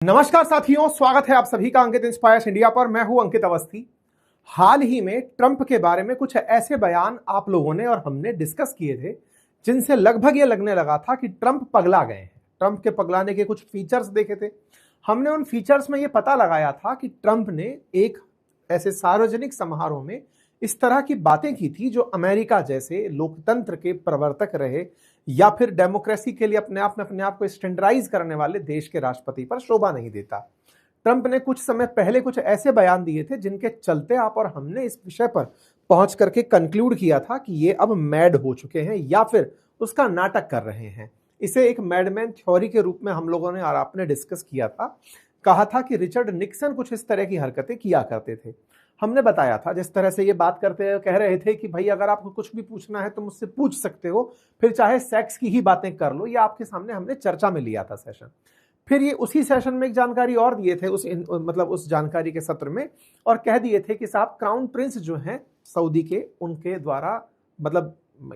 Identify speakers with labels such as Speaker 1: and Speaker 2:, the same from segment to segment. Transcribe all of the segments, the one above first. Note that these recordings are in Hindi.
Speaker 1: नमस्कार साथियों, स्वागत है आप सभी का अंकित इंस्पायर्स इंडिया पर। मैं हूं अंकित अवस्थी। हाल ही में ट्रंप के बारे में कुछ ऐसे बयान आप लोगों ने और हमने डिस्कस किए थे जिनसे लगभग ये लगने लगा था कि ट्रंप पगला गए हैं। ट्रंप के पगलाने के कुछ फीचर्स देखे थे हमने। उन फीचर्स में ये पता लगाया था कि ट्रंप ने एक ऐसे सार्वजनिक समारोह में इस तरह की बातें की थी जो अमेरिका जैसे लोकतंत्र के प्रवर्तक रहे या फिर डेमोक्रेसी के लिए अपने आप को स्टैंडर्डाइज करने वाले देश के राष्ट्रपति पर शोभा नहीं देता। ट्रंप ने कुछ समय पहले कुछ ऐसे बयान दिए थे जिनके चलते आप और हमने इस विषय पर पहुंच करके कंक्लूड किया था कि ये अब मैड हो चुके हैं या फिर उसका नाटक कर रहे हैं। इसे एक मैडमैन थ्योरी के रूप में हम लोगों ने और आपने डिस्कस किया था। कहा था कि रिचर्ड निक्सन कुछ इस तरह की हरकतें किया करते थे। हमने बताया था जिस तरह से ये बात करते कह रहे थे कि भाई अगर आपको कुछ भी पूछना है तो मुझसे पूछ सकते हो, फिर चाहे सेक्स की ही बातें कर लो। ये आपके सामने हमने चर्चा में लिया था सेशन। फिर ये उसी सेशन में एक जानकारी और दिए थे उस जानकारी के सत्र में, और कह दिए थे कि साहब क्राउन प्रिंस जो हैं सऊदी के, उनके द्वारा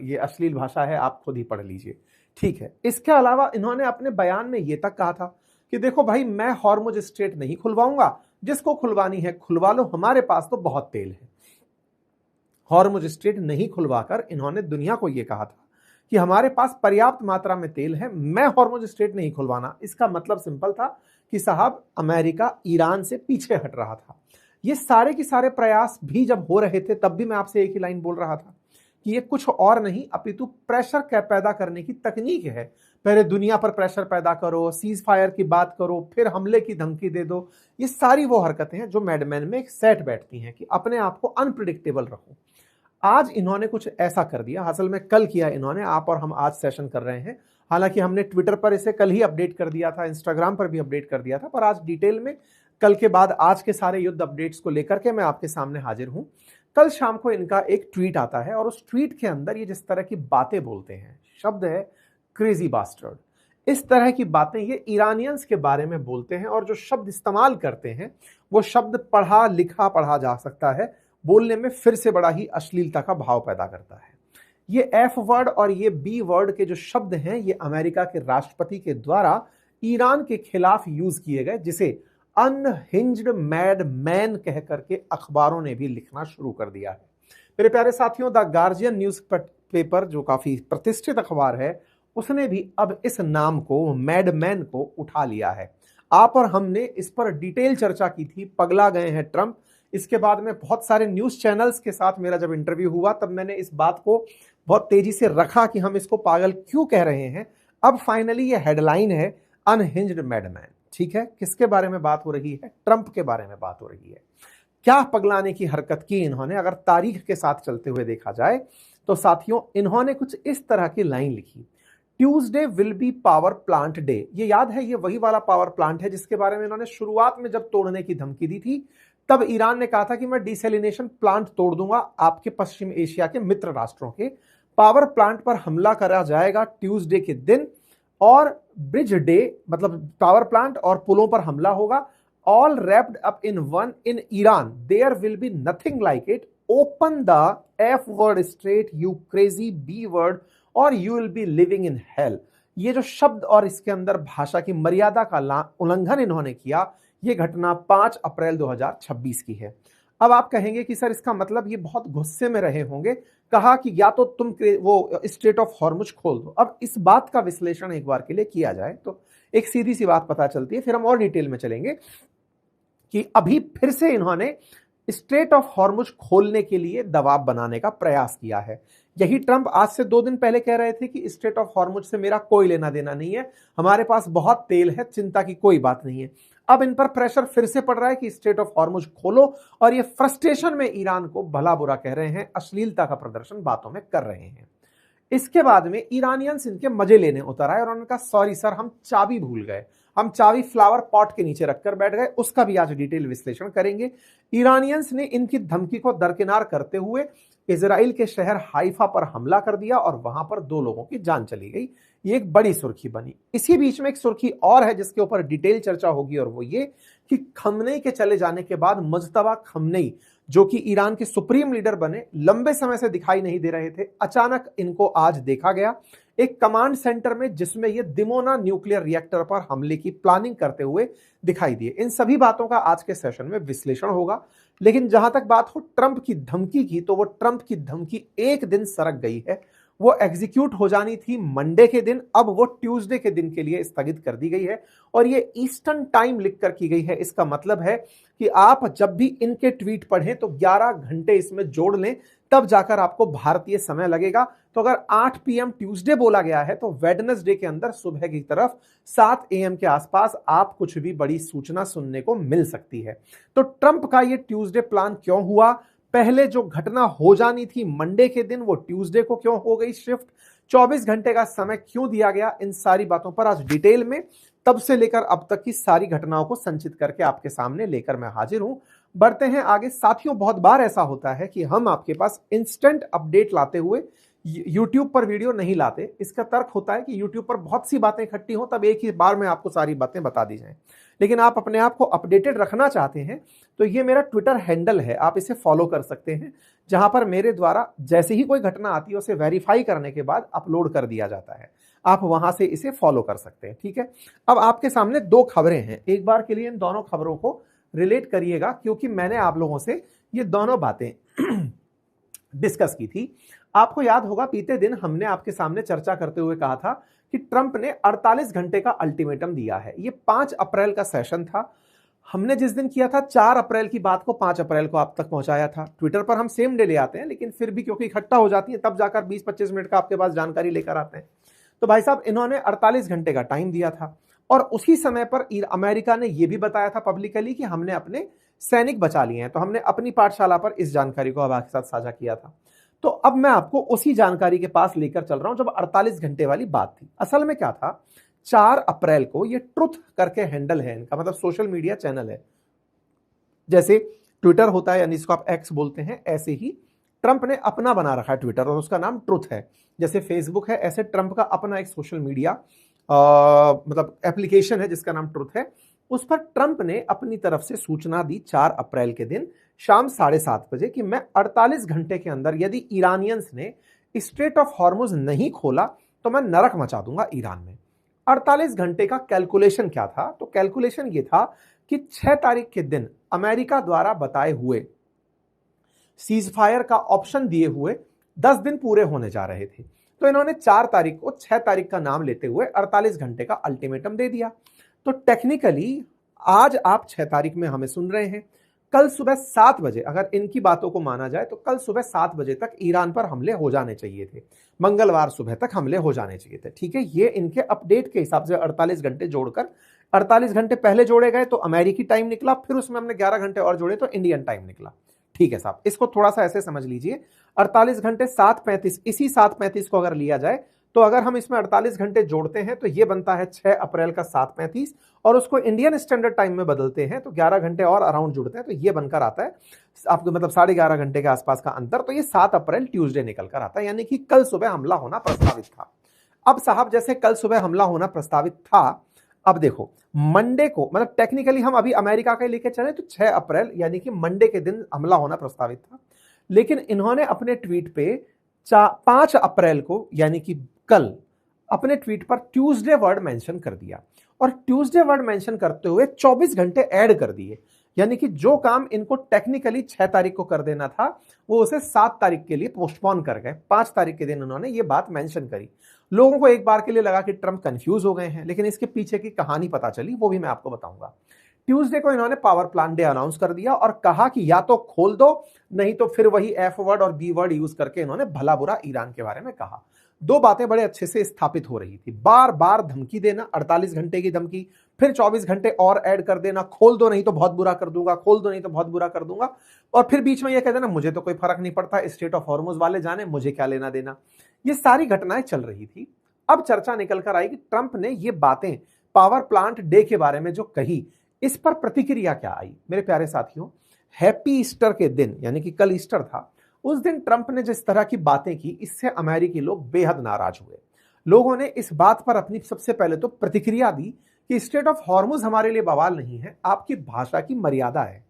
Speaker 1: ये अश्लील भाषा है, आप खुद ही पढ़ लीजिए। ठीक है। इसके अलावा इन्होंने अपने बयान में ये तक कहा था कि देखो भाई, मैं हॉर्मुज स्ट्रेट नहीं खुलवाऊंगा, जिसको खुलवानी है खुलवा लो, हमारे पास तो बहुत तेल है। हॉर्मुज स्ट्रेट नहीं खुलवाकर इन्होंने दुनिया को यह कहा था कि हमारे पास पर्याप्त मात्रा में तेल है, मैं हॉर्मुज स्ट्रेट नहीं खुलवाना। इसका मतलब सिंपल था कि साहब अमेरिका ईरान से पीछे हट रहा था। ये सारे के सारे प्रयास भी जब हो रहे थे तब भी मैं आपसे एक ही लाइन बोल रहा था कि ये कुछ और नहीं अपितु प्रेशर पैदा करने की तकनीक है। पहले दुनिया पर प्रेशर पैदा करो, सीज फायर की बात करो, फिर हमले की धमकी दे दो। ये सारी वो हरकतें हैं जो मैडमैन में एक सेट बैठती हैं कि अपने आप को अनप्रिडिक्टेबल रखो। आज इन्होंने कुछ ऐसा कर दिया, असल में कल किया इन्होंने। आप और हम आज सेशन कर रहे हैं, हालांकि हमने ट्विटर पर इसे कल ही अपडेट कर दिया था, इंस्टाग्राम पर भी अपडेट कर दिया था, पर आज डिटेल में कल के बाद आज के सारे युद्ध अपडेट्स को लेकर के मैं आपके सामने हाजिर हूं। कल शाम को इनका एक ट्वीट आता है और उस ट्वीट के अंदर ये जिस तरह की बातें बोलते हैं, शब्द है क्रेजी बास्टर्ड। इस तरह की बातें ये ईरानियंस के बारे में बोलते हैं और जो शब्द इस्तेमाल करते हैं वो शब्द पढ़ा जा सकता है, बोलने में फिर से बड़ा ही अश्लीलता का भाव पैदा करता है। ये एफ वर्ड और ये बी वर्ड के जो शब्द हैं ये अमेरिका के राष्ट्रपति के द्वारा ईरान के खिलाफ यूज किए गए, जिसे अनहिंज्ड मैड मैन कह करके अखबारों ने भी लिखना शुरू कर दिया है। मेरे प्यारे साथियों, द गार्जियन न्यूज पेपर जो काफी प्रतिष्ठित अखबार है, उसने भी अब इस नाम को, मैडमैन को उठा लिया है। आप और हमने इस पर डिटेल चर्चा की थी, पगला गए हैं ट्रंप। इसके बाद में बहुत सारे न्यूज चैनल्स के साथ मेरा जब इंटरव्यू हुआ तब मैंने इस बात को बहुत तेजी से रखा कि हम इसको पागल क्यों कह रहे हैं। अब फाइनली ये हेडलाइन है अनहिंज्ड मैडमैन। ठीक है, किसके बारे में बात हो रही है? ट्रंप के बारे में बात हो रही है। क्या पगलाने की हरकत की इन्होंने? अगर तारीख के साथ चलते हुए देखा जाए तो साथियों, इन्होंने कुछ इस तरह की लाइन लिखी, Tuesday will be power plant day. ये याद है, ये वही वाला पावर प्लांट है जिसके बारे में इन्होंने शुरुआत में जब तोड़ने की धमकी दी थी तब ईरान ने कहा था कि मैं डिसैलिनेशन प्लांट तोड़ दूंगा, आपके पश्चिम एशिया के मित्र राष्ट्रों के पावर प्लांट पर हमला करा जाएगा ट्यूसडे के दिन, और ब्रिज डे मतलब पावर प्लांट और पुलों पर हमला होगा। All wrapped up in one in Iran, there will be nothing like it, open the F word strait you crazy B word, और you will be living in hell. ये जो शब्द और इसके अंदर भाषा की मर्यादा का उल्लंघन इन्होंने किया, ये घटना 5 अप्रैल 2026 की है। अब आप कहेंगे कि सर इसका मतलब ये बहुत गुस्से में रहे होंगे, कहा कि या तो तुम वो स्ट्रेट ऑफ हॉर्मुज खोल दो। अब इस बात का विश्लेषण एक बार के लिए किया जाए तो एक सीधी सी बात पता चलती है, फिर हम और डिटेल में चलेंगे कि अभी फिर से इन्होंने स्ट्रेट ऑफ हॉर्मुज खोलने के लिए दबाव बनाने का प्रयास किया है। यही ट्रंप आज से 2 दिन पहले कह रहे थे कि स्ट्रेट ऑफ हॉर्मुज से मेरा कोई लेना देना नहीं है, हमारे पास बहुत तेल है, चिंता की कोई बात नहीं है। अब इन पर प्रेशर फिर से पड़ रहा है कि स्ट्रेट ऑफ हॉर्मुज खोलो, और ये फ्रस्ट्रेशन में ईरान को भला बुरा कह रहे हैं, अश्लीलता का प्रदर्शन बातों में कर रहे हैं। इसके बाद में ईरानियंस इनके मजे लेने उतर आए और उन्होंने कहा सॉरी सर, हम चाबी भूल गए, हम चाबी फ्लावर पॉट के नीचे रखकर बैठ गए। उसका भी आज डिटेल विश्लेषण करेंगे। ईरानियंस ने इनकी धमकी को दरकिनार करते हुए इजराइल के शहर हाइफा पर हमला कर दिया और वहां पर 2 लोगों की जान चली गई। ये एक बड़ी सुर्खी बनी। इसी बीच में एक सुर्खी और है जिसके ऊपर डिटेल चर्चा होगी, और वो ये कि खमनेई के चले जाने के बाद मुज्तबा खमनेई जो कि ईरान के सुप्रीम लीडर बने, लंबे समय से दिखाई नहीं दे रहे थे, अचानक इनको आज देखा गया एक कमांड सेंटर में, जिसमें ये दिमोना न्यूक्लियर रिएक्टर पर हमले की प्लानिंग करते हुए दिखाई दिए। इन सभी बातों का आज के सेशन में विश्लेषण होगा। लेकिन जहां तक बात हो ट्रंप की धमकी की, तो वो ट्रंप की धमकी एक दिन सरक गई है। वो एग्जीक्यूट हो जानी थी मंडे के दिन, अब वो ट्यूसडे के दिन के लिए स्थगित कर दी गई है और ये ईस्टर्न टाइम लिखकर की गई है। इसका मतलब है कि आप जब भी इनके ट्वीट पढ़ें तो 11 घंटे इसमें जोड़ लें, तब जाकर आपको भारतीय समय लगेगा। तो अगर 8 PM ट्यूसडे बोला गया है तो वेडनेसडे के अंदर सुबह की तरफ 7 AM के आसपास आप कुछ भी बड़ी सूचना सुनने को मिल सकती है। तो ट्रंप का ये ट्यूसडे प्लान क्यों हुआ, पहले जो घटना हो जानी थी मंडे के दिन वो ट्यूसडे को क्यों हो गई शिफ्ट, 24 घंटे का समय क्यों दिया गया, इन सारी बातों पर आज डिटेल में तब से लेकर अब तक की सारी घटनाओं को संचित करके आपके सामने लेकर मैं हाजिर हूं। बढ़ते हैं आगे। साथियों, बहुत बार ऐसा होता है कि हम आपके पास इंस्टेंट अपडेट लाते हुए YouTube पर वीडियो नहीं लाते। इसका तर्क होता है कि YouTube पर बहुत सी बातें इकट्ठी हो, तब एक ही बार में आपको सारी बातें बता दी जाएं। लेकिन आप अपने आप को अपडेटेड रखना चाहते हैं तो ये मेरा ट्विटर हैंडल है, आप इसे फॉलो कर सकते हैं, जहां पर मेरे द्वारा जैसे ही कोई घटना आती है उसे वेरीफाई करने के बाद अपलोड कर दिया जाता है। आप वहां से इसे फॉलो कर सकते हैं, ठीक है। अब आपके सामने 2 खबरें हैं, एक बार के लिए इन दोनों खबरों को रिलेट करिएगा, क्योंकि मैंने आप लोगों से ये दोनों बातें डिस्कस की थी। आपको याद होगा बीते दिन हमने आपके सामने चर्चा करते हुए कहा था कि ट्रंप ने 48 घंटे का अल्टीमेटम दिया है। ये 5 अप्रैल का सेशन था। हमने जिस दिन किया था 4 अप्रैल की बात को 5 अप्रैल को आप तक पहुंचाया था। ट्विटर पर हम सेम डे ले आते हैं, लेकिन फिर भी क्योंकि इकट्ठा हो जाती है तब जाकर 20-25 मिनट का आपके पास जानकारी लेकर आते हैं। तो भाई साहब, इन्होंने 48 घंटे का टाइम दिया था और उसी समय पर अमेरिका ने यह भी बताया था पब्लिकली कि हमने अपने सैनिक बचा लिए हैं। तो हमने अपनी पाठशाला पर इस जानकारी को अब आपके साथ साझा किया था। तो अब मैं आपको उसी जानकारी के पास लेकर चल रहा हूं जब 48 घंटे वाली बात थी। असल में क्या था, 4 अप्रैल को ये ट्रुथ करके हैंडल है इनका, मतलब सोशल मीडिया चैनल है। जैसे ट्विटर होता है, यानी इसको आप एक्स बोलते हैं, ऐसे ही ट्रंप ने अपना बना रखा है ट्विटर और उसका नाम ट्रुथ है। जैसे फेसबुक है, ऐसे ट्रंप का अपना एक सोशल मीडिया मतलब एप्लीकेशन है जिसका नाम ट्रुथ है। उस पर ट्रंप ने अपनी तरफ से सूचना दी 4 अप्रैल के दिन शाम 7:30 बजे कि मैं 48 घंटे के अंदर यदि ईरानियंस ने स्ट्रेट ऑफ हॉर्मुज नहीं खोला तो मैं नरक मचा दूंगा ईरान में। 48 घंटे का कैलकुलेशन क्या था, तो कैलकुलेशन ये था कि 6 तारीख के दिन अमेरिका द्वारा बताए हुए सीज फायर का ऑप्शन दिए हुए 10 दिन पूरे होने जा रहे थे। तो इन्होंने 4 तारीख को 6 तारीख का नाम लेते हुए 48 घंटे का अल्टीमेटम दे दिया। तो टेक्निकली आज आप 6 तारीख में हमें सुन रहे हैं, कल सुबह 7 बजे अगर इनकी बातों को माना जाए तो कल सुबह 7 बजे तक ईरान पर हमले हो जाने चाहिए थे, मंगलवार सुबह तक हमले हो जाने चाहिए थे, ठीक है। ये इनके अपडेट के हिसाब से 48 घंटे जोड़कर 48 घंटे पहले जोड़े गए तो अमेरिकी टाइम निकला, फिर उसमें हमने 11 घंटे और जोड़े तो इंडियन टाइम निकला, ठीक है साहब। इसको थोड़ा सा ऐसे समझ लीजिए, 48 घंटे 7:35, इसी 7:35 को अगर लिया जाए तो अगर हम इसमें 48 घंटे जोड़ते हैं तो ये बनता है 6 अप्रैल का 7:35 और उसको इंडियन स्टैंडर्ड टाइम में बदलते हैं तो 11 घंटे और अराउंड जुड़ते हैं तो ये बनकर आता है आपको मतलब 11:30 घंटे के आसपास का अंतर। तो ये 7 अप्रैल ट्यूसडे निकल कर आता है, यानी कि कल सुबह हमला होना प्रस्तावित था। अब साहब, जैसे कल सुबह हमला होना प्रस्तावित था, अब देखो मंडे को, मतलब टेक्निकली हम अभी अमेरिका का लेके चले तो 6 अप्रैल यानी कि मंडे के दिन हमला होना प्रस्तावित था, लेकिन इन्होंने अपने ट्वीट पे 5 अप्रैल को यानी कि कल अपने ट्वीट पर ट्यूसडे वर्ड मेंशन कर दिया और ट्यूसडे वर्ड मेंशन करते हुए 24 घंटे ऐड कर दिए, यानी कि जो काम इनको टेक्निकली 6 तारीख को कर देना था वो उसे 7 तारीख के लिए पोस्टपोन कर गए। 5 तारीख के दिन उन्होंने ये बात मेंशन करी। लोगों को एक बार के लिए लगा कि ट्रंप कंफ्यूज हो गए हैं, लेकिन इसके पीछे की कहानी पता चली, वो भी मैं आपको बताऊंगा। ट्यूसडे को इन्होंने पावर प्लांट डे अनाउंस कर दिया और कहा कि या तो खोल दो, नहीं तो फिर वही एफ वर्ड और बी वर्ड यूज करके इन्होंने भला बुरा ईरान के बारे में कहा। 2 बातें बड़े अच्छे से स्थापित हो रही थी, बार बार धमकी देना, 48 घंटे की धमकी, फिर 24 घंटे और ऐड कर देना, खोल दो नहीं तो बहुत बुरा कर दूंगा, खोल दो नहीं तो बहुत बुरा कर दूंगा, और फिर बीच में यह कह देना मुझे तो कोई फर्क नहीं पड़ता, स्ट्रेट ऑफ हॉर्मुज वाले जाने, मुझे क्या लेना देना। ये सारी घटनाएं चल रही थी। अब चर्चा निकल कर आई कि ट्रंप ने ये बातें पावर प्लांट डे के बारे में जो कही, इस पर प्रतिक्रिया क्या आई। मेरे प्यारे साथियों, हैप्पी ईस्टर के दिन यानी कि कल ईस्टर था, उस दिन ट्रंप ने जिस तरह की बातें की, इससे अमेरिकी लोग बेहद नाराज हुए। लोगों ने इस बात पर अपनी सबसे पहले तो प्रतिक्रिया दी कि स्ट्रेट ऑफ हॉर्मुज हमारे लिए बवाल नहीं है, आपकी भाषा की मर्यादा है।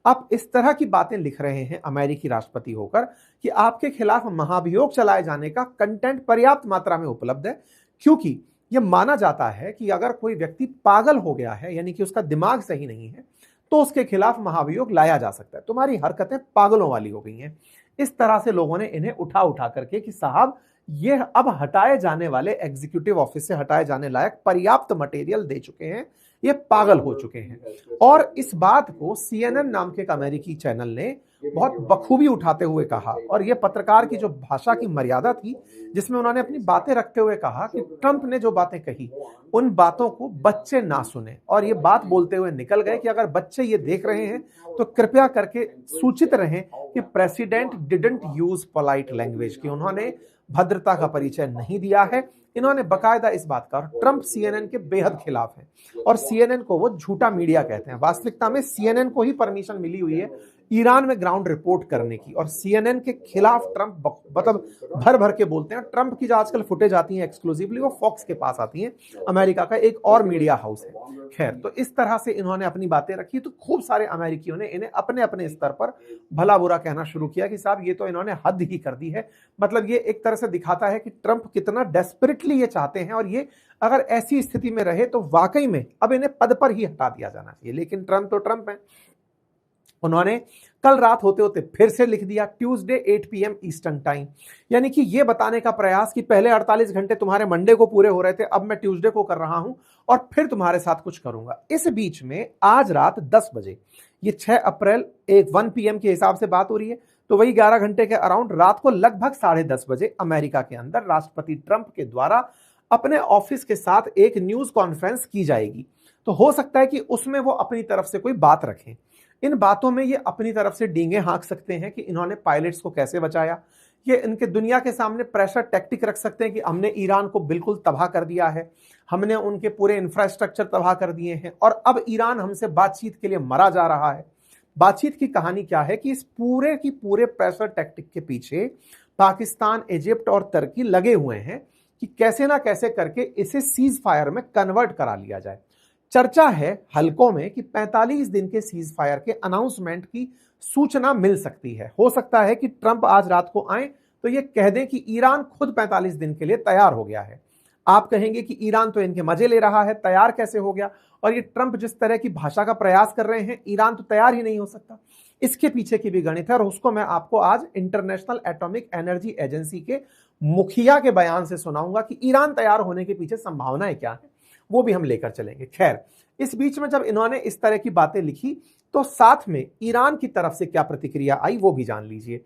Speaker 1: आप इस तरह की बातें लिख रहे हैं अमेरिकी राष्ट्रपति होकर कि आपके खिलाफ महाभियोग चलाए जाने का कंटेंट पर्याप्त मात्रा में उपलब्ध है, क्योंकि यह माना जाता है कि अगर कोई व्यक्ति पागल हो गया है, यानी कि उसका दिमाग सही नहीं है, तो उसके खिलाफ महाभियोग लाया जा सकता है। तुम्हारी हरकतें पागलों वाली हो गई हैं। इस तरह से लोगों ने इन्हें उठा उठा करके कि साहब ये अब हटाए जाने वाले एग्जीक्यूटिव ऑफिस से हटाए जाने लायक पर्याप्त मटेरियल दे चुके हैं, ये पागल हो चुके हैं। और इस बात को CNN नाम के एक अमेरिकी चैनल ने बहुत बखूबी उठाते हुए कहा, और ये पत्रकार की जो भाषा की मर्यादा थी, जिसमें उन्होंने अपनी बातें रखते हुए कहा कि ट्रंप ने जो बातें कही उन बातों को बच्चे ना सुने, और ये बात बोलते हुए निकल गए कि अगर बच्चे ये देख रहे हैं तो कृपया करके सूचित रहें कि president didn't use polite language, कि उन्होंने भद्रता का परिचय नहीं दिया है। इन्होंने बकायदा इस बात का, और ट्रंप CNN के बेहद खिलाफ है, और CNN को वो झूठा मीडिया कहते हैं। वास्तविकता में CNN को ही परमिशन मिली हुई है ईरान में ग्राउंड रिपोर्ट करने की, और CNN के खिलाफ ट्रंप मतलब भर भर के बोलते हैं। ट्रंप की जो आजकल फुटेज आती है एक्सक्लूसिवली, वो फॉक्स के पास आती है, अमेरिका का एक और मीडिया हाउस है। खैर, तो इस तरह से इन्होंने अपनी बातें रखी, तो खूब सारे अमेरिकियों ने इन्हें अपने अपने स्तर पर भला बुरा कहना शुरू किया कि साहब ये तो इन्होंने हद ही कर दी है। मतलब ये एक तरह से दिखाता है कि ट्रंप कितना डेस्परेटली ये चाहते हैं, और ये अगर ऐसी स्थिति में रहे तो वाकई में अब इन्हें पद पर ही हटा दिया जाना चाहिए। लेकिन ट्रंप तो ट्रंप है। उन्होंने कल रात होते होते फिर से लिख दिया ट्यूसडे 8 PM ईस्टर्न टाइम, यानी कि यह बताने का प्रयास कि पहले 48 घंटे तुम्हारे मंडे को पूरे हो रहे थे, अब मैं ट्यूसडे को कर रहा हूं और फिर तुम्हारे साथ कुछ करूंगा। इस बीच में आज रात 10 बजे, ये 6 अप्रैल 1 PM के हिसाब से बात हो रही है, तो वही 11 घंटे के अराउंड रात को लगभग 10:30 बजे अमेरिका के अंदर राष्ट्रपति ट्रंप के द्वारा अपने ऑफिस के साथ एक न्यूज कॉन्फ्रेंस की जाएगी। तो हो सकता है कि उसमें वो अपनी तरफ से कोई बात रखें। इन बातों में ये अपनी तरफ से डींगे हाँक सकते हैं कि इन्होंने पायलट्स को कैसे बचाया। ये इनके दुनिया के सामने प्रेशर टैक्टिक रख सकते हैं कि हमने ईरान को बिल्कुल तबाह कर दिया है, हमने उनके पूरे इंफ्रास्ट्रक्चर तबाह कर दिए हैं, और अब ईरान हमसे बातचीत के लिए मरा जा रहा है। बातचीत की कहानी क्या है कि इस पूरे की पूरे प्रेशर टैक्टिक के पीछे पाकिस्तान, इजिप्ट और तुर्की लगे हुए हैं कि कैसे ना कैसे करके इसे सीज फायर में कन्वर्ट करा लिया जाए। चर्चा है हलकों में कि 45 दिन के सीज फायर के अनाउंसमेंट की सूचना मिल सकती है। हो सकता है कि ट्रंप आज रात को आए तो ये कह दें कि ईरान खुद 45 दिन के लिए तैयार हो गया है। आप कहेंगे कि ईरान तो इनके मजे ले रहा है, तैयार कैसे हो गया? और ये ट्रंप जिस तरह की भाषा का प्रयास कर रहे हैं, ईरान तो तैयार ही नहीं हो सकता। इसके पीछे की भी गणित है, और उसको मैं आपको आज इंटरनेशनल एटॉमिक एनर्जी एजेंसी के मुखिया के बयान से सुनाऊंगा कि ईरान तैयार होने के पीछे संभावनाएं क्या है, वो भी हम लेकर चलेंगे। खैर, इस बीच में जब इन्होंने इस तरह की बातें लिखी तो साथ में ईरान की तरफ से क्या प्रतिक्रिया आई वो भी जान लीजिए।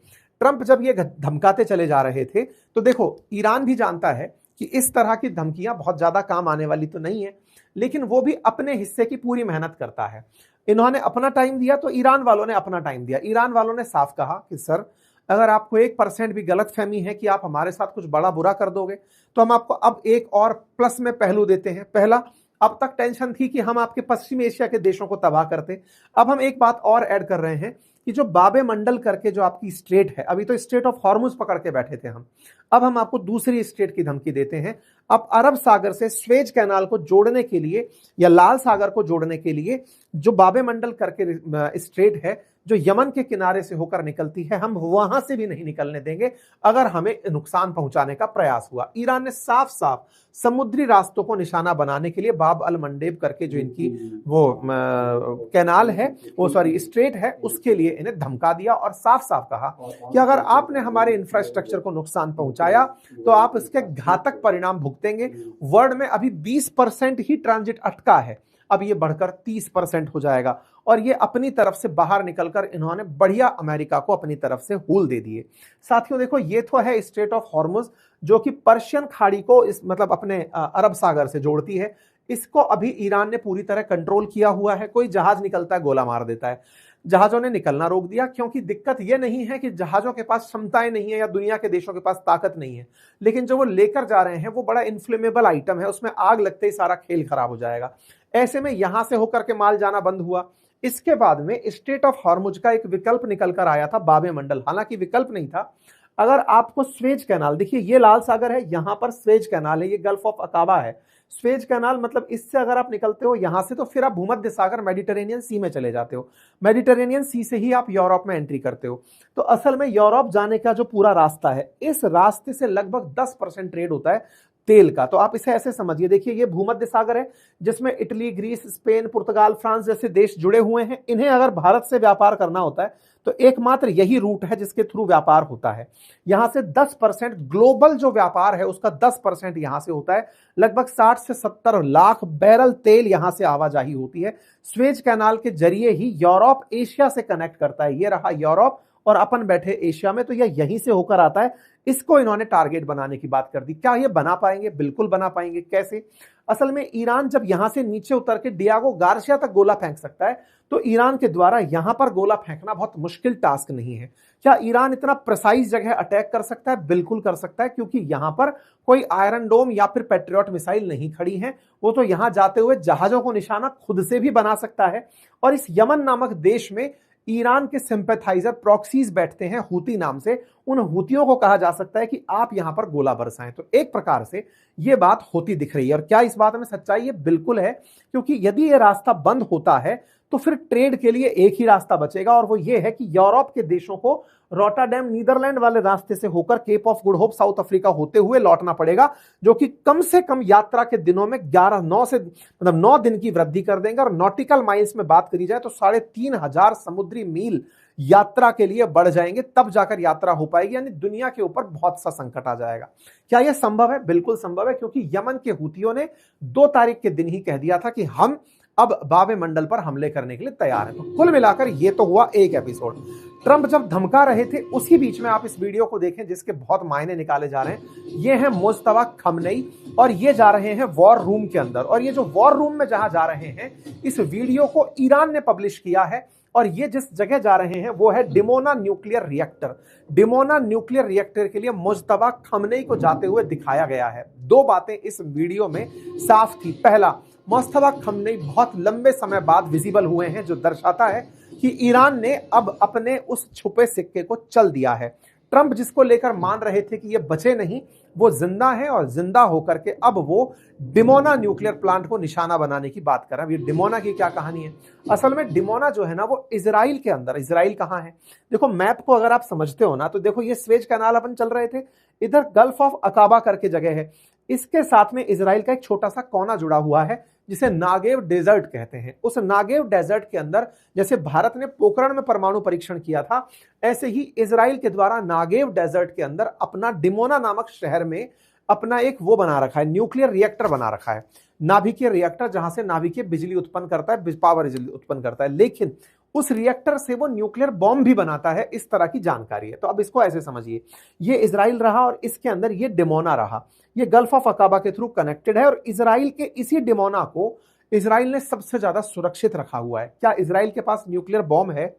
Speaker 1: ट्रंप जब ये धमकाते चले जा रहे थे तो देखो, ईरान भी जानता है कि इस तरह की धमकियां बहुत ज्यादा काम आने वाली तो नहीं है, लेकिन वो भी अपने हिस्से की पूरी मेहनत करता है। इन्होंने अपना टाइम दिया तो ईरान वालों ने अपना टाइम दिया। ईरान वालों ने साफ कहा कि सर, अगर आपको 1% भी गलतफहमी है कि आप हमारे साथ कुछ बड़ा बुरा कर दोगे तो हम आपको अब एक और प्लस में पहलू देते हैं। पहला, अब तक टेंशन थी कि हम आपके पश्चिमी एशिया के देशों को तबाह करते, अब हम एक बात और ऐड कर रहे हैं कि जो बाबे मंडल करके जो आपकी स्ट्रेट है, अभी तो स्ट्रेट ऑफ हॉर्मुज पकड़ के बैठे थे हम, अब हम आपको दूसरी स्ट्रेट की धमकी देते हैं। अब अरब सागर से स्वेज कैनाल को जोड़ने के लिए या लाल सागर को जोड़ने के लिए जो बाबे मंडल करके स्ट्रेट है जो यमन के किनारे से होकर निकलती है, हम वहां से भी नहीं निकलने देंगे अगर हमें नुकसान पहुंचाने का प्रयास हुआ। ईरान ने साफ साफ समुद्री रास्तों को निशाना बनाने के लिए बाब अल मंडेब करके जो इनकी वो कैनाल है, वो सॉरी स्ट्रेट है, उसके लिए इन्हें धमका दिया और साफ साफ कहा कि अगर आपने हमारे इंफ्रास्ट्रक्चर को नुकसान पहुंचाया तो आप इसके घातक परिणाम भुगतेंगे। वर्ल्ड में अभी 20% ही ट्रांजिट अटका है, अब ये बढ़कर 30% हो जाएगा। और ये अपनी तरफ से बाहर निकलकर इन्होंने बढ़िया अमेरिका को अपनी तरफ से हूल दे दिए। साथियों देखो, ये तो है स्ट्रेट ऑफ हॉर्मुज जो कि पर्शियन खाड़ी को इस मतलब अपने अरब सागर से जोड़ती है। इसको अभी ईरान ने पूरी तरह कंट्रोल किया हुआ है। कोई जहाज निकलता है गोला मार देता है। जहाजों ने निकलना रोक दिया, क्योंकि दिक्कत यह नहीं है कि जहाजों के पास क्षमताएं नहीं है या दुनिया के देशों के पास ताकत नहीं है, लेकिन जो वो लेकर जा रहे हैं वो बड़ा इन्फ्लेमेबल आइटम है, उसमें आग लगते ही सारा खेल खराब हो जाएगा। ऐसे में यहां से होकर के माल जाना बंद हुआ। इसके बाद में स्ट्रेट ऑफ हॉर्मुज का एक विकल्प निकल कर आया था, बाबे मंडल। हालांकि विकल्प नहीं था, अगर आपको स्वेज कैनाल, देखिए ये लाल सागर है, यहां पर स्वेज कैनाल है, ये गल्फ ऑफ अकाबा है। स्वेज कैनाल मतलब इससे अगर आप निकलते हो यहां से तो फिर आप भूमध्य सागर मेडिटेरेनियन सी में चले जाते हो, मेडिटेरेनियन सी से ही आप यूरोप में एंट्री करते हो। तो असल में यूरोप जाने का जो पूरा रास्ता है, इस रास्ते से लगभग 10% ट्रेड होता है तेल का। तो आप इसे ऐसे समझिए, देखिए ये भूमध्य सागर है जिसमें इटली, ग्रीस, स्पेन, पुर्तगाल, फ्रांस जैसे देश जुड़े हुए हैं। इन्हें अगर भारत से व्यापार करना होता है तो एकमात्र यही रूट है जिसके थ्रू व्यापार होता है। यहां से 10% ग्लोबल जो व्यापार है उसका 10% यहां से होता है। लगभग 60 से 70 लाख बैरल तेल यहां से आवाजाही होती है। स्वेज कैनाल के जरिए ही यूरोप एशिया से कनेक्ट करता है। ये रहा यूरोप और अपन बैठे एशिया में, तो यह यहीं से होकर आता है। इसको इन्होंने टारगेट बनाने की बात कर दी। क्या ये बना पाएंगे? बिल्कुल बना पाएंगे। कैसे? असल में ईरान जब यहां से नीचे उतर के डियागो गार्सिया तक गोला फेंक सकता है, तो ईरान के द्वारा यहां पर गोला फेंकना बहुत मुश्किल टास्क नहीं है। क्या ईरान इतना प्रिसाइज जगह अटैक कर सकता है? बिल्कुल कर सकता है, क्योंकि यहां पर कोई आयरन डोम या फिर पैट्रियट मिसाइल नहीं खड़ी है। वो तो यहां जाते हुए जहाजों को निशाना खुद से भी बना सकता है। और इस यमन नामक देश में ईरान के सिंपैथाइजर प्रॉक्सीज बैठते हैं हूती नाम से। उन हूतियों को कहा जा सकता है कि आप यहां पर गोला बरसाएं। तो एक प्रकार से यह बात होती दिख रही है। और क्या इस बात में सच्चाई है? बिल्कुल है, क्योंकि यदि यह रास्ता बंद होता है तो फिर ट्रेड के लिए एक ही रास्ता बचेगा, और वो ये है कि यूरोप के देशों को रोटरडैम नीदरलैंड वाले रास्ते से होकर Cape of Good Hope South Africa होते हुए लौटना पड़ेगा, जो कि कम से कम यात्रा के दिनों में 9 दिन की वृद्धि कर देंगे। और नॉटिकल माइल्स में बात करी जाए तो 3,500 समुद्री मील यात्रा के लिए बढ़ जाएंगे, तब जाकर यात्रा हो पाएगी। यानी दुनिया के ऊपर बहुत सा संकट आ जाएगा। क्या यह संभव है? बिल्कुल संभव है, क्योंकि यमन के हूतियों ने 2 तारीख के दिन ही कह दिया था कि हम अब बाबे मंडल पर हमले करने के लिए तैयार हैं। तो कुल मिलाकर यह तो हुआ एक एपिसोड। ट्रंप जब धमका रहे थे उसी बीच में आप इस वीडियो को देखें जिसके बहुत मायने निकाले जा रहे हैं। ये है मुस्तफा खमनेई और ये जा रहे हैं वॉर रूम के अंदर। और ये जो वॉर रूम में जहां जा रहे हैं, इस वीडियो को ईरान ने पब्लिश किया है। और ये जिस जगह जा रहे हैं वो है Dimona nuclear reactor. Dimona nuclear reactor के लिए मुस्तफा खमनेई को जाते हुए दिखाया गया है। 2 बातें इस वीडियो में साफ थी। पहला, मुस्तफा खमनेई बहुत लंबे समय बाद विजिबल हुए हैं, जो दर्शाता है कि ईरान ने अब अपने उस छुपे सिक्के को चल दिया है। ट्रंप जिसको लेकर मान रहे थे कि ये बचे नहीं, वो जिंदा है, और जिंदा होकर के अब वो डिमोना न्यूक्लियर प्लांट को निशाना बनाने की बात कर रहे हैं। ये डिमोना की क्या कहानी है? असल में डिमोना जो है ना, वो इजराइल के अंदर। इजराइल कहाँ है? देखो मैप को अगर आप समझते हो ना, तो देखो ये स्वेज कैनाल अपन चल रहे थे, इधर गल्फ ऑफ अकाबा करके जगह है। इसके साथ में इजराइल का एक छोटा सा कोना जुड़ा हुआ है जिसे नागेव डेजर्ट कहते हैं। उस नागेव डेजर्ट के अंदर जैसे भारत ने पोखरण में परमाणु परीक्षण किया था, ऐसे ही इजराइल के द्वारा नागेव डेजर्ट के अंदर अपना डिमोना नामक शहर में अपना एक वो बना रखा है, न्यूक्लियर रिएक्टर बना रखा है, नाभिकीय रिएक्टर, जहां से नाभिकीय बिजली उत्पन्न करता है, पावर बिजली उत्पन्न करता है। लेकिन उस रिएक्टर से वो न्यूक्लियर बॉम्ब भी बनाता है, इस तरह की जानकारी है। तो अब इसको ऐसे समझिए, ये इजराइल रहा और इसके अंदर ये डिमोना रहा। ये गल्फ ऑफ अकाबा के थ्रू कनेक्टेड है, और इजराइल के इसी डिमोना को इजराइल ने सबसे ज्यादा सुरक्षित रखा हुआ है। क्या इजराइल के पास न्यूक्लियर बॉम्ब है?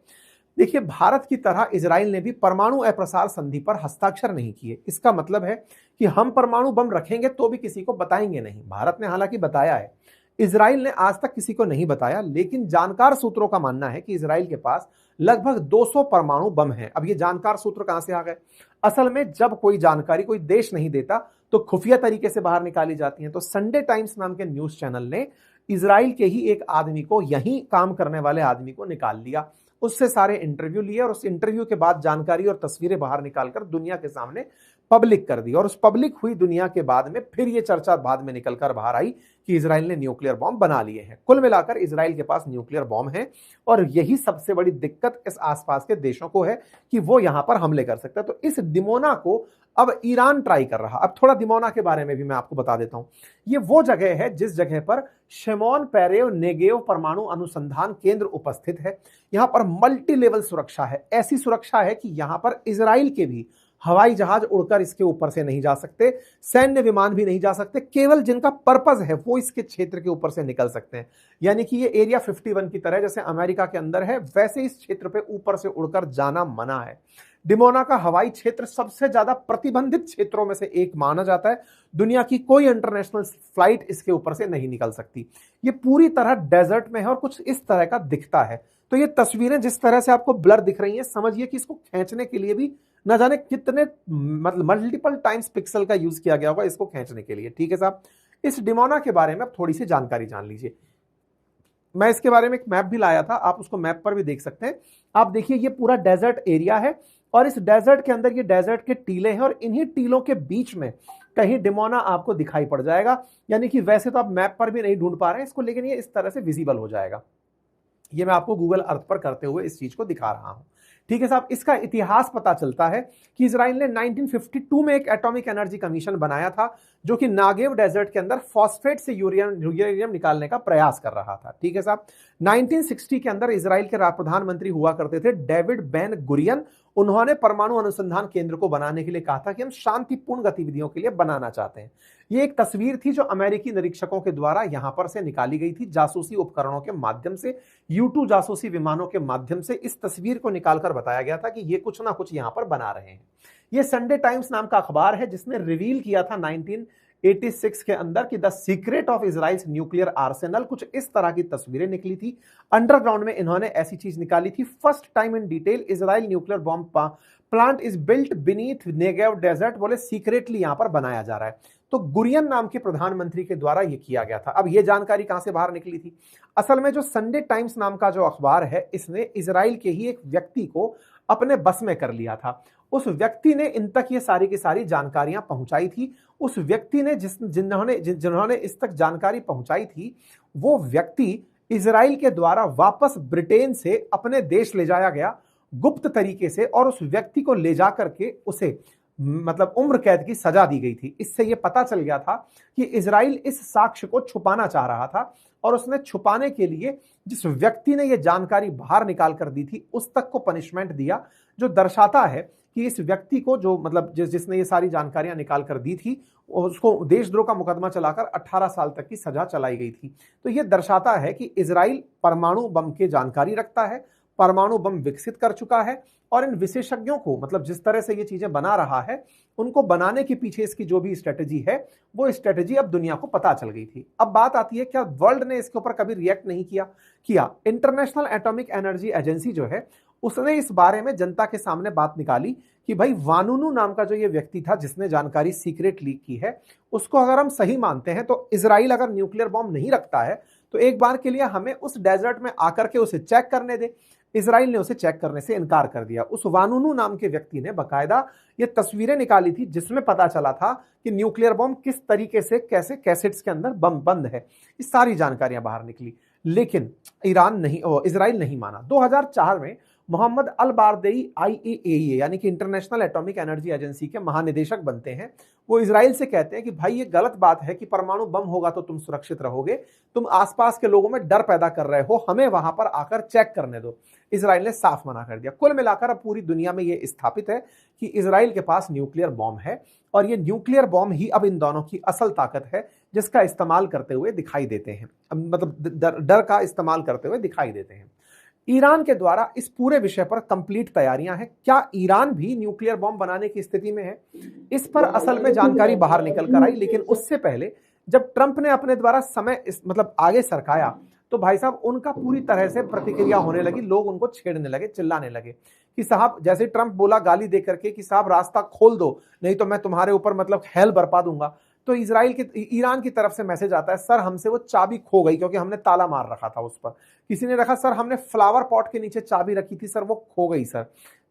Speaker 1: देखिए, भारत की तरह इजराइल ने भी परमाणु अप्रसार संधि पर हस्ताक्षर नहीं किए। इसका मतलब है कि हम परमाणु बम रखेंगे तो भी किसी को बताएंगे नहीं। भारत ने हालांकि बताया है, इजराइल ने आज तक किसी को नहीं बताया। लेकिन जानकार सूत्रों का मानना है कि इजराइल के पास लगभग 200 परमाणु बम हैं। अब ये जानकार सूत्र कहां से आ गए? असल में जब कोई जानकारी कोई देश नहीं देता तो खुफिया तरीके से बाहर निकाली जाती है। तो संडे टाइम्स नाम के न्यूज चैनल ने इजराइल के ही एक आदमी को, यहीं काम करने वाले आदमी को निकाल लिया, उससे सारे इंटरव्यू लिए, और उस इंटरव्यू के बाद जानकारी और तस्वीरें बाहर निकालकर दुनिया के सामने पब्लिक कर दी। और उस पब्लिक हुई दुनिया के बाद में फिर ये चर्चा बाद में निकलकर बाहर आई कि इजराइल ने न्यूक्लियर बॉम्ब बना लिए हैं। कुल मिलाकर इजराइल के पास न्यूक्लियर बॉम्ब है, और यही सबसे बड़ी दिक्कत इस आसपास के देशों को है कि वो यहां पर हमले कर सकता है। तो इस डिमोना को अब ईरान ट्राई कर रहा। अब थोड़ा डिमोना के बारे में भी मैं आपको बता देता हूं। ये वो जगह है जिस जगह पर शिमोन पेरेव नेगेव परमाणु अनुसंधान केंद्र उपस्थित है। यहां पर मल्टी लेवल सुरक्षा है। ऐसी सुरक्षा है कि यहां पर इजराइल के भी हवाई जहाज उड़कर इसके ऊपर से नहीं जा सकते, सैन्य विमान भी नहीं जा सकते। केवल जिनका पर्पस है वो इसके क्षेत्र के ऊपर से निकल सकते हैं। यानी कि ये एरिया 51 की तरह जैसे अमेरिका के अंदर है, वैसे इस क्षेत्र पे ऊपर से उड़कर जाना मना है। डिमोना का हवाई क्षेत्र सबसे ज्यादा प्रतिबंधित क्षेत्रों में से एक माना जाता है। दुनिया की कोई इंटरनेशनल फ्लाइट इसके ऊपर से नहीं निकल सकती। ये पूरी तरह डेजर्ट में है और कुछ इस तरह का दिखता है। तो ये तस्वीरें जिस तरह से आपको ब्लर दिख रही हैं, समझिए कि इसको खींचने के लिए भी ना जाने कितने मतलब मल्टीपल टाइम्स पिक्सल का यूज किया गया होगा इसको खींचने के लिए। ठीक है साहब, इस डिमोना के बारे में अब थोड़ी सी जानकारी जान लीजिए। मैं इसके बारे में एक मैप भी लाया था, आप उसको मैप पर भी देख सकते हैं। आप देखिए ये पूरा डेजर्ट एरिया है और इस डेजर्ट के अंदर ये डेजर्ट के टीले हैं और इन्हीं टीलों के बीच में कहीं डिमोना आपको दिखाई पड़ जाएगा। यानी कि वैसे तो आप मैप पर भी नहीं ढूंढ पा रहे हैं इसको, लेकिन ये इस तरह से विजिबल हो जाएगा। ये मैं आपको गूगल अर्थ पर करते हुए इस चीज को दिखा रहा हूं। ठीक है साहब, इसका इतिहास पता चलता है कि इजराइल ने 1952 में एक एटॉमिक एनर्जी कमीशन बनाया था जो कि नागेव डेजर्ट के अंदर फॉस्फेट से यूरेनियम निकालने का प्रयास कर रहा था। ठीक है साहब, 1960 के अंदर इजराइल के प्रधानमंत्री हुआ करते थे डेविड बेन गुरियन। उन्होंने परमाणु अनुसंधान केंद्र को बनाने के लिए कहा था कि हम शांतिपूर्ण गतिविधियों के लिए बनाना चाहते हैं। ये एक तस्वीर थी जो अमेरिकी निरीक्षकों के द्वारा यहां पर से निकाली गई थी जासूसी उपकरणों के माध्यम से, U-2 जासूसी विमानों के माध्यम से इस तस्वीर को निकालकर बताया गया था कि ये कुछ ना कुछ यहां पर बना रहे हैं। ये संडे टाइम्स नाम का अखबार है जिसने रिवील किया था 1986 के अंदर कि the secret of Israel's nuclear Arsenal, कुछ इस तरह की तस्वीरें निकली थी। अंडरग्राउंड में इन्होंने ऐसी चीज निकाली थी। First time in detail Israel nuclear bomb plant is built beneath Negev desert, बोले सीक्रेटली यहां पर बनाया जा रहा है। तो गुरियन नाम के प्रधानमंत्री के द्वारा यह किया गया था। अब यह जानकारी कहां से बाहर निकली थी? असल में जो संडे टाइम्स नाम का जो अखबार है इसने इजराइल के ही एक व्यक्ति को अपने बस में कर लिया था। उस व्यक्ति ने इन तक ये सारी की सारी जानकारियां पहुंचाई थी। उस व्यक्ति ने जिन्होंने इस तक जानकारी पहुंचाई थी वो व्यक्ति इजराइल के द्वारा वापस ब्रिटेन से अपने देश ले जाया गया गुप्त तरीके से, और उस व्यक्ति को ले जा करके उसे मतलब उम्र कैद की सजा दी गई थी। इससे यह पता चल गया था कि इजराइल इस साक्ष्य को छुपाना चाह रहा था और उसने छुपाने के लिए जिस व्यक्ति ने यह जानकारी बाहर निकाल कर दी थी उस तक को पनिशमेंट दिया, जो दर्शाता है कि इस व्यक्ति को जो मतलब जिसने ये सारी जानकारियां निकाल कर दी थी उसको देशद्रोह का मुकदमा चलाकर 18 साल तक की सजा चलाई गई थी। तो यह दर्शाता है कि इजराइल परमाणु बम की जानकारी रखता है, परमाणु बम विकसित कर चुका है, और इन विशेषज्ञों को मतलब जिस तरह से ये चीजें बना रहा है उनको बनाने के पीछे इसकी जो भी स्ट्रेटजी है वो स्ट्रेटजी अब दुनिया को पता चल गई थी। अब बात आती है क्या वर्ल्ड ने इसके ऊपर कभी रिएक्ट नहीं किया? इंटरनेशनल एटॉमिक एनर्जी एजेंसी जो है उसने इस बारे में जनता के सामने बात निकाली कि भाई वानुनु नाम का जो ये व्यक्ति था जिसने जानकारी सीक्रेट लीक की है उसको अगर हम सही मानते हैं तो इजराइल अगर न्यूक्लियर बॉम्ब नहीं रखता है तो एक बार के लिए हमें उस डेजर्ट में आकर के उसे चेक करने दे। इजराइल ने उसे चेक करने से इनकार कर दिया। उस वानुनु नाम के व्यक्ति ने बकायदा ये तस्वीरें निकाली थी जिसमें पता चला था कि न्यूक्लियर बॉम्ब किस तरीके से कैसे कैसेट्स के अंदर बम बंद है। ये सारी जानकारियां बाहर निकली, लेकिन इजराइल नहीं माना। 2004 में मोहम्मद अल बारदेई IAEA यानी कि इंटरनेशनल एटॉमिक एनर्जी एजेंसी के महानिदेशक बनते हैं। वो इजराइल से कहते हैं कि भाई ये गलत बात है कि परमाणु बम होगा तो तुम सुरक्षित रहोगे, तुम आसपास के लोगों में डर पैदा कर रहे हो, हमें वहां पर आकर चेक करने दो। इजराइल ने साफ मना कर दिया। कुल मिलाकर अब पूरी दुनिया में यह स्थापित है कि इजराइल के पास न्यूक्लियर बॉम्ब है और ये न्यूक्लियर बॉम्ब ही अब इन दोनों की असल ताकत है जिसका इस्तेमाल करते हुए दिखाई देते हैं, मतलब डर का इस्तेमाल करते हुए दिखाई देते हैं। ईरान के द्वारा इस पूरे विषय पर कंप्लीट तैयारियां हैं। क्या ईरान भी न्यूक्लियर बॉम्ब बनाने की स्थिति में है? इस पर असल में जानकारी बाहर निकल कर आई, लेकिन उससे पहले जब ट्रंप ने अपने द्वारा समय मतलब आगे सरकाया तो भाई साहब उनका पूरी तरह से प्रतिक्रिया होने लगी। लोग उनको छेड़ने लगे, चिल्लाने लगे कि साहब, जैसे ट्रंप बोला गाली दे करके कि साहब रास्ता खोल दो नहीं तो मैं तुम्हारे ऊपर मतलब हेल बरपा दूंगा, तो ईरान की तरफ से मैसेज आता है सर हमसे वो चाबी खो गई क्योंकि हमने ताला मार रखा था उस पर। किसी ने रखा सर हमने फ्लावर पॉट के नीचे चाबी रखी थी सर वो खो गई सर।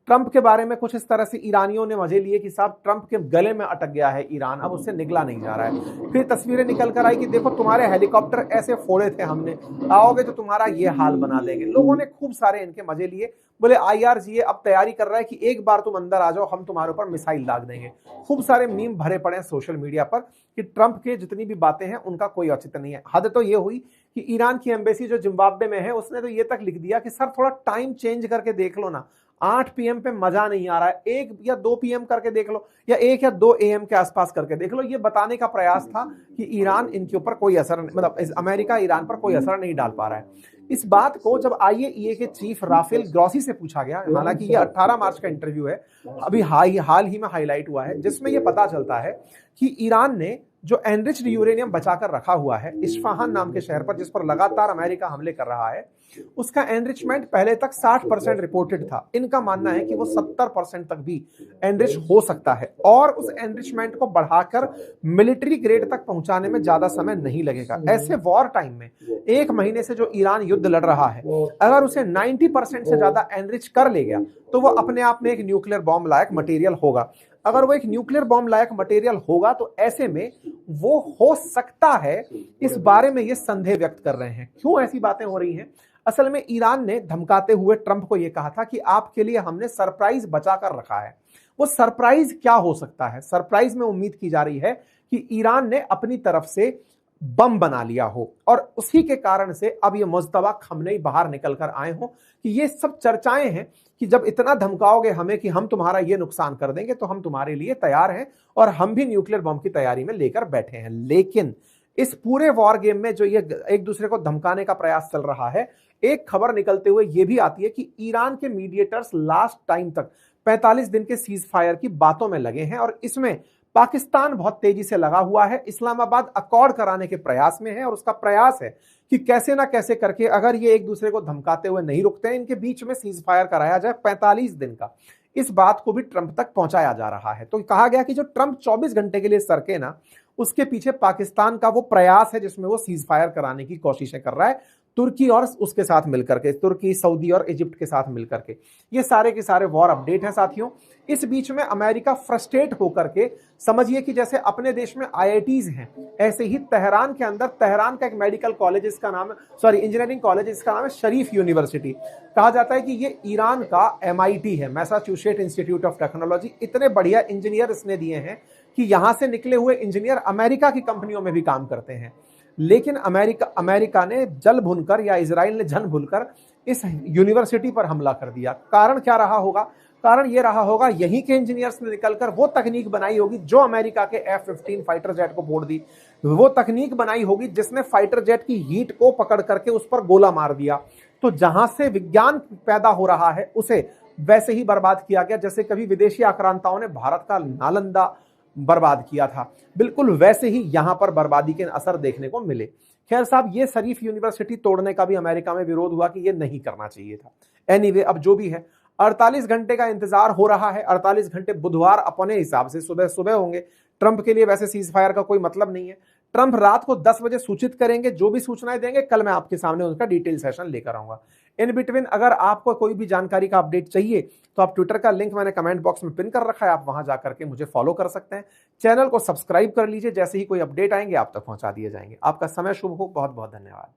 Speaker 1: ट्रंप के बारे में कुछ इस तरह से ईरानियों ने मजे लिए कि साहब ट्रंप के गले में अटक गया है ईरान, अब उससे निकला नहीं जा रहा है। फिर तस्वीरें निकल कर आई कि देखो तुम्हारे हेलीकॉप्टर ऐसे फोड़े थे हमने, आओगे तो तुम्हारा ये हाल बना देंगे। लोगों ने खूब सारे इनके मजे लिए, बोले IRGA अब तैयारी कर रहा है कि एक बार तुम अंदर आ जाओ हम तुम्हारे ऊपर मिसाइल दाग देंगे। खूब सारे मीम भरे पड़े हैं सोशल मीडिया पर कि ट्रंप के जितनी भी बातें हैं उनका कोई औचित्य नहीं है। हद तो ये हुई कि ईरान की एम्बेसी जो जिम्बाब्वे में है उसने तो ये तक लिख दिया कि सर थोड़ा टाइम चेंज करके देख लो ना, 8 PM पे मजा नहीं आ रहा है, 1 या 2 PM करके देख लो या 1 या 2 AM के आसपास करके देख लो। ये बताने का प्रयास था कि ईरान इनके ऊपर कोई असर मतलब अमेरिका ईरान पर कोई असर नहीं डाल पा रहा है। इस बात को जब IAEA के चीफ राफेल ग्रॉसी से पूछा गया, हालांकि ये 18 मार्च का इंटरव्यू है, अभी हाल ही में हाईलाइट हुआ है, जिसमें ये पता चलता है कि ईरान ने जो एनरिच्ड यूरेनियम बचाकर रखा हुआ है इस्फहान नाम के शहर पर, जिस पर लगातार अमेरिका हमले कर रहा है, उसका एनरिचमेंट पहले तक 60% रिपोर्टेड था। इनका मानना है कि वो 70% तक भी एनरिच हो सकता है और उस एनरिचमेंट को बढ़ाकर मिलिट्री ग्रेड तक पहुंचाने में ज्यादा समय नहीं लगेगा। ऐसे वॉर टाइम में 1 महीने से जो ईरान युद्ध लड़ रहा है, अगर उसे 90% से ज्यादा एनरिच कर ले गया तो वो अपने आप में एक न्यूक्लियर बॉम्ब लायक मटेरियल होगा। अगर वो एक न्यूक्लियर बॉम्ब लायक मटेरियल होगा तो ऐसे में वो हो सकता है, इस बारे में ये संदेह व्यक्त कर रहे हैं। क्यों ऐसी बातें हो रही हैं? असल में ईरान ने धमकाते हुए ट्रंप को यह कहा था कि आपके लिए हमने सरप्राइज बचा कर रखा है। वो सरप्राइज क्या हो सकता है? सरप्राइज में उम्मीद की जा रही है कि ईरान ने अपनी तरफ से बम बना लिया हो और उसी के कारण से अब ये मुज्तबा खमनेई बाहर निकल कर आए हो कि ये सब चर्चाएं हैं कि जब इतना धमकाओगे हमें कि हम तुम्हारा ये नुकसान कर देंगे तो हम तुम्हारे लिए तैयार हैं और हम भी न्यूक्लियर बम की तैयारी में लेकर बैठे हैं। लेकिन इस पूरे वॉर गेम में जो ये एक दूसरे को धमकाने का प्रयास चल रहा है, एक खबर निकलते हुए ये भी आती है कि ईरान के मीडिएटर्स लास्ट टाइम तक 45 दिन के सीज फायर की बातों में लगे हैं और इसमें पाकिस्तान बहुत तेजी से लगा हुआ है। इस्लामाबाद अकॉर्ड कराने के प्रयास में है और उसका प्रयास है कि कैसे ना कैसे करके अगर ये एक दूसरे को धमकाते हुए नहीं रुकते हैं, इनके बीच में सीज फायर कराया जाए 45 दिन का। इस बात को भी ट्रंप तक पहुंचाया जा रहा है। तो कहा गया कि जो ट्रंप 24 घंटे के लिए सरके ना, उसके पीछे पाकिस्तान का वो प्रयास है जिसमें वो सीज फायर कराने की कोशिशें कर रहा है, तुर्की और उसके साथ मिलकर के, तुर्की, सऊदी और इजिप्ट के साथ मिलकर के। ये सारे के सारे वॉर अपडेट हैं साथियों। इस बीच में अमेरिका फ्रस्ट्रेट होकर के, समझिए कि जैसे अपने देश में आईआईटीज हैं, ऐसे ही तेहरान के अंदर, तेहरान का एक मेडिकल कॉलेज, इसका नाम इंजीनियरिंग कॉलेज, इसका नाम है शरीफ यूनिवर्सिटी। कहा जाता है कि ये ईरान का MIT है, मैसाचुसेट्स इंस्टीट्यूट ऑफ टेक्नोलॉजी। इतने बढ़िया इंजीनियर इसने दिए हैं कि यहां से निकले हुए इंजीनियर अमेरिका की कंपनियों में भी काम करते हैं। लेकिन अमेरिका ने जल भुनकर या इजराइल ने जन भुनकर इस यूनिवर्सिटी पर हमला कर दिया। कारण क्या रहा होगा? कारण यह रहा होगा यहीं के इंजीनियर्स ने निकलकर वो तकनीक बनाई होगी जो अमेरिका के F-15 फाइटर जेट को फोड़ दी। वो तकनीक बनाई होगी जिसने फाइटर जेट की हीट को पकड़ करके उस पर गोला मार दिया। तो जहां से विज्ञान पैदा हो रहा है उसे वैसे ही बर्बाद किया गया जैसे कभी विदेशी आक्रांताओं ने भारत का नालंदा बर्बाद किया था। बिल्कुल वैसे ही यहां पर बर्बादी के असर देखने को मिले। खैर साहब, ये शरीफ यूनिवर्सिटी तोड़ने का भी अमेरिका में विरोध हुआ कि ये नहीं करना चाहिए था। एनीवे, अब जो भी है, 48 घंटे का इंतजार हो रहा है। 48 घंटे बुधवार अपने हिसाब से सुबह सुबह होंगे। ट्रंप के लिए वैसे सीज फायर का कोई मतलब नहीं है। ट्रंप रात को 10 बजे सूचित करेंगे, जो भी सूचनाएं देंगे कल मैं आपके सामने उनका डिटेल सेशन लेकर आऊंगा। इन बिटवीन अगर आपको कोई भी जानकारी का अपडेट चाहिए तो आप ट्विटर का लिंक मैंने कमेंट बॉक्स में पिन कर रखा है, आप वहां जाकर के मुझे फॉलो कर सकते हैं। चैनल को सब्सक्राइब कर लीजिए, जैसे ही कोई अपडेट आएंगे आप तक पहुंचा दिए जाएंगे। आपका समय शुभ हो। बहुत बहुत धन्यवाद।